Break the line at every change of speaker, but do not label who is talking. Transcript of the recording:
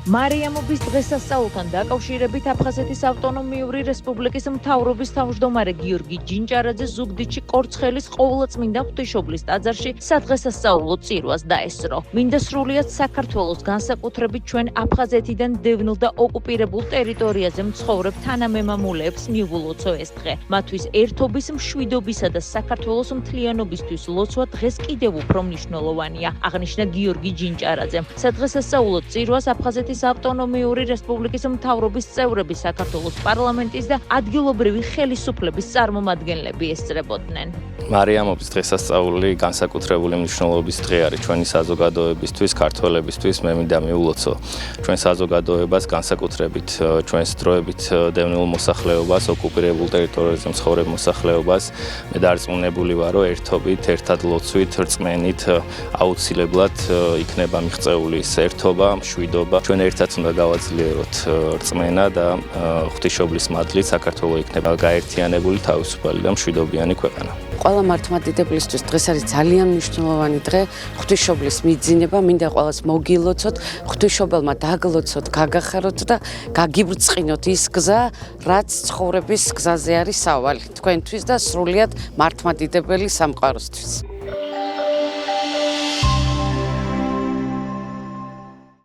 მარიამობის დღესასწაულთან დაკავშირებით აფხაზეთის ავტონომიური რესპუბლიკის მთავრობის თავმჯდომარე გიორგი ჯინჭარაძე ზუგდიდში კორცხელის ყოვლადწმინდა ღვთისმშობლის ტაძარში სადღესასწაულო წირვას დაესწრო. მინდა სრულიად საქართველოს განსაკუთრებით ჩვენ აფხაზეთიდან დევნილ და ოკუპირებულ ტერიტორიაზე მცხოვრებ თანამემამულეებს მიულოცო ეს დღე. მათთვის ერთობის, მშვიდობისა და საქართველოს მთლიანობისთვის ლოცვა დღეს კიდევ უფრო მნიშვნელოვანია, აღნიშნა გიორგი ჯინჭარაძე. სადღესასწაულო წირვას აფხაზეთის ავტონომიური რესპუბლიკის მთავრობის წევრები, საქართველოს პარლამენტის და ადგილობრივი ხელისუფლების წარმომადგენლები ესწრებოდნენ.
მარიამობის დღესასწაული განსაკუთრებული მნიშვნელობის დღე არის ჩვენი საზოგადოებისთვის, ქართველებისთვის. მე მინდა მიულოცო ჩვენ საზოგადოებას, განსაკუთრებით ჩვენს დროებით დევნილ მოსახლეობას, ოკუპირებულ ტერიტორიაზე მცხოვრებ მოსახლეობას. მე დარწმუნებული ვარ, რომ ერთობით, ერთად ლოცვით, რწმენით აუცილებლად იქნება მიღწეული ის ერთობა, მშვიდობა. ჩვენ ერთად უნდა გავაძლიეროთ რწმენა და ღვთისმშობლის მადლით საქართველო იქნება გაერთიანებული, თავისუფალი და მშვიდობიანი ქვეყანა.
ყველა მართლმადიდებლისთვის დღეს არის ძალიან მნიშვნელოვანი დღე. ღვთისმშობლის მიძინება, მინდა ყველას მოგილოცოთ, ღვთისმშობელმა დაგლოცოთ, გაგახაროთ და გაგიბრწყინოთ ის გზა, რაც ცხოვრების გზაზე არის სავალი თქვენთვის და სრულიად მართლმადიდებელი სამყაროსთვის.